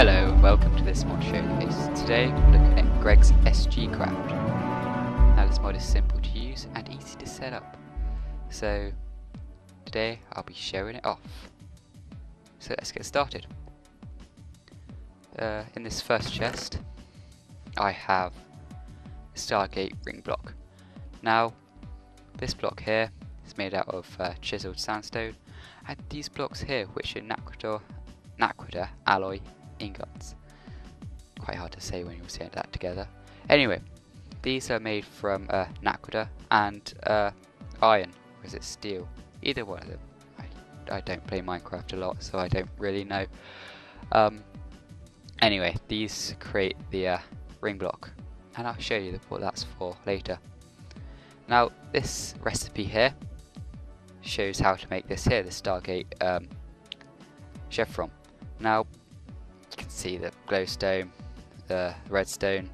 Hello and welcome to this mod showcase. Today we're looking at Greg's SG Craft. Now this mod is simple to use and easy to set up. So today I'll be showing it off. So let's get started. In this first chest I have a Stargate ring block. Now this block here is made out of chiseled sandstone, and these blocks here, which are naquadah alloy ingots. Quite hard to say when you're saying that together. Anyway, these are made from naquadah and iron, or is it steel? Either one of them. I don't play Minecraft a lot, so I don't really know. Anyway, these create the ring block, and I'll show you what that's for later. Now, this recipe here shows how to make this here, the Stargate chevron. Now, you can see the glowstone, the redstone,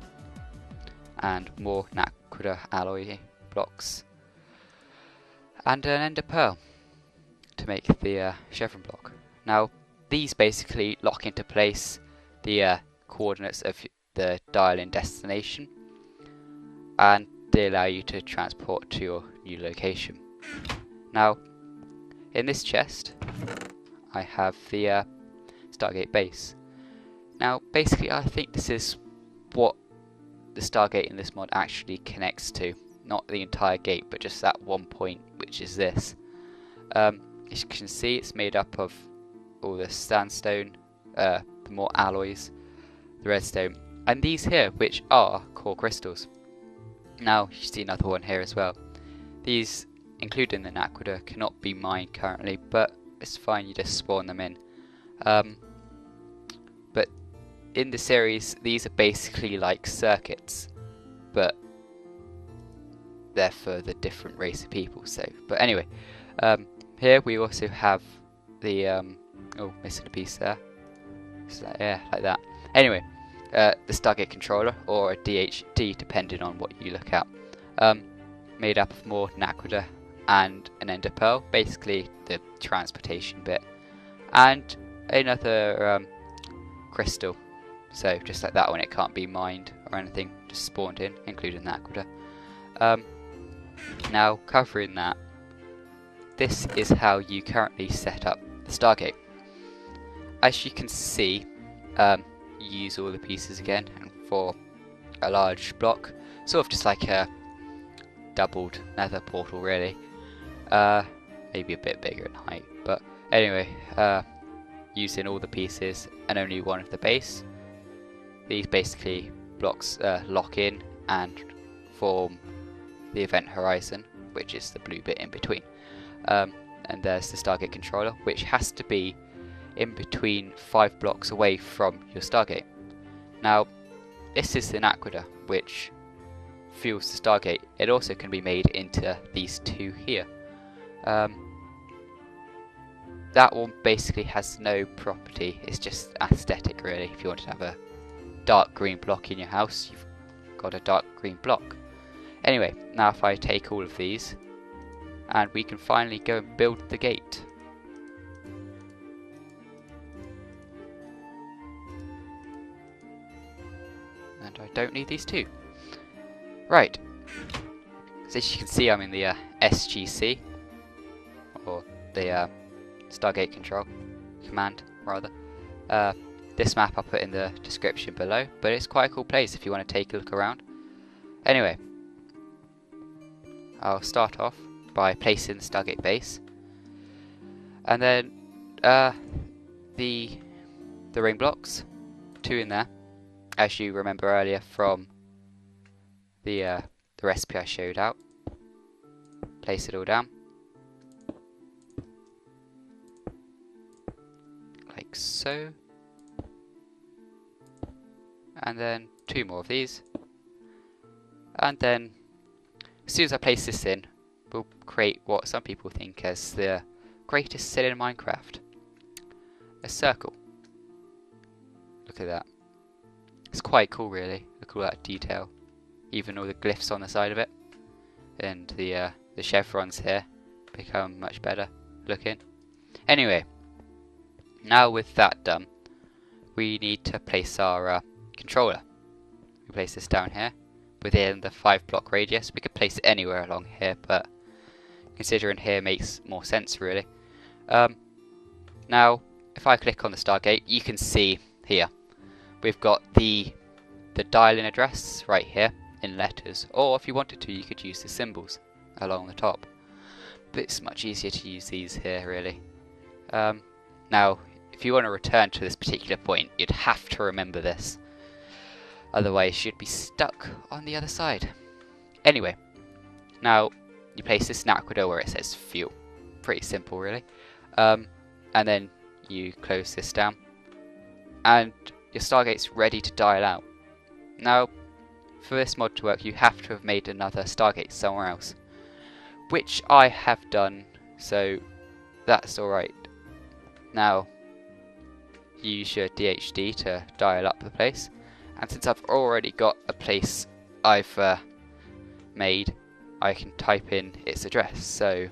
and more naquadah alloy blocks, and an ender pearl to make the chevron block. Now, these basically lock into place the coordinates of the dial in destination, and they allow you to transport to your new location. Now, in this chest, I have the Stargate base. Now, basically, I think this is what the Stargate in this mod actually connects to. Not the entire gate, but just that one point, which is this. As you can see, it's made up of all the sandstone, the more alloys, the redstone, and these here, which are core crystals. Now, you see another one here as well. These, including the naquadah, cannot be mined currently, but it's fine, you just spawn them in. But in the series, these are basically like circuits, but they're for the different race of people. So, but anyway, here we also have the oh, missing a piece there. So, yeah, like that. Anyway, the Stargate controller, or a DHD, depending on what you look at, made up of more naquadah and an ender pearl, basically the transportation bit, and another crystal. So just like that one, it can't be mined or anything, just spawned in, including naquadah. Now, covering that, this is how you currently set up the Stargate. As you can see, you use all the pieces again, and for a large block, sort of just like a doubled nether portal really. Maybe a bit bigger in height, but anyway, using all the pieces and only one of the base. These basically blocks lock in and form the event horizon, which is the blue bit in between. And there's the Stargate controller, which has to be in between 5 blocks away from your Stargate. Now, this is the naquadah, which fuels the Stargate. It also can be made into these two here. That one basically has no property, it's just aesthetic really. If you want to have a dark green block in your house, you've got a dark green block. Anyway, now if I take all of these, and we can finally go and build the gate. And I don't need these two. Right, so as you can see, I'm in the SGC, or the Stargate control command rather. This map I'll put in the description below, but it's quite a cool place if you want to take a look around. Anyway, I'll start off by placing the Stargate base, and then the ring blocks, 2 in there, as you remember earlier from the recipe I showed out. Place it all down like so, and then 2 more of these, and then as soon as I place this in, we'll create what some people think as the greatest set in Minecraft, a circle. Look at that, it's quite cool really. Look at all that detail, even all the glyphs on the side of it, and the chevrons here become much better looking. Anyway, now with that done, we need to place our controller. We place this down here within the 5-block radius. We could place it anywhere along here, but considering here makes more sense really. Now if I click on the Stargate, you can see here we've got the dial-in address right here in letters, or if you wanted to you could use the symbols along the top, but it's much easier to use these here really. Now if you want to return to this particular point, you'd have to remember this, otherwise you'd be stuck on the other side. Anyway, now you place this naquadah where it says fuel. Pretty simple really. And then you close this down and your Stargate's ready to dial out. Now for this mod to work you have to have made another Stargate somewhere else, which I have done, so that's alright. Now use your DHD to dial up the place, and since I've already got a place I've made, I can type in its address, so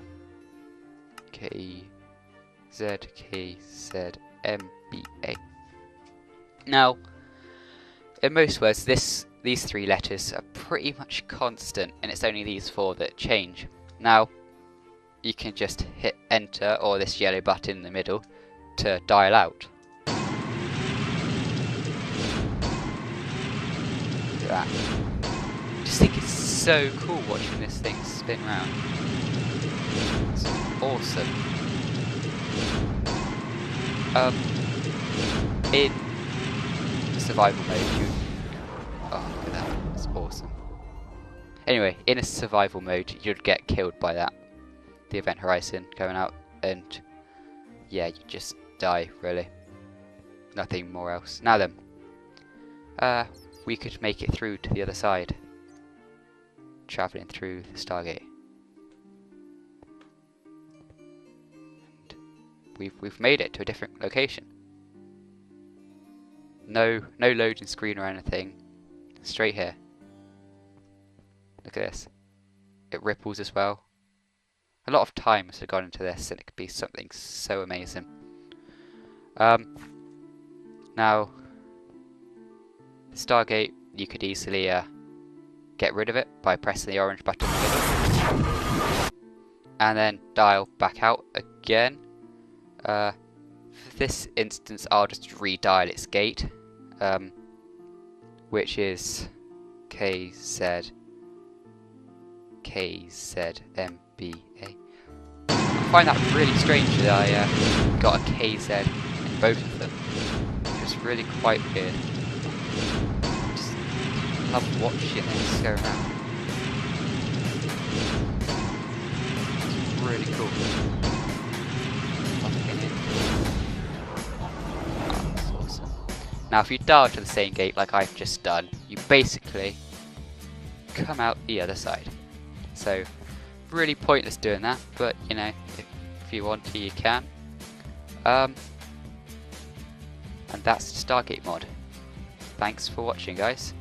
KZKZMBA. Now in most words these 3 letters are pretty much constant, and it's only these 4 that change. Now you can just hit enter or this yellow button in the middle to dial out. Look at that. I just think it's so cool watching this thing spin round. It's awesome. In survival mode oh look at that, it's awesome. Anyway, in a survival mode you'd get killed by that, the event horizon going out, and yeah, you just die really. Nothing more else. Now then, we could make it through to the other side, travelling through the Stargate. And we've made it to a different location. No loading screen or anything. Straight here. Look at this. It ripples as well. A lot of time has gone into this, and it could be something so amazing. Now, the Stargate, you could easily get rid of it by pressing the orange button in the middle, and then dial back out again. For this instance, I'll just redial its gate, which is KZMBA. I find that really strange that I got a KZ in both of them. It's really quite weird. Just love watching this go around. It's really cool. Oh, that's awesome. Now if you dial to the same gate like I've just done, you basically come out the other side. So really pointless doing that, but you know, if you want to you can. And that's the Stargate mod. Thanks for watching guys.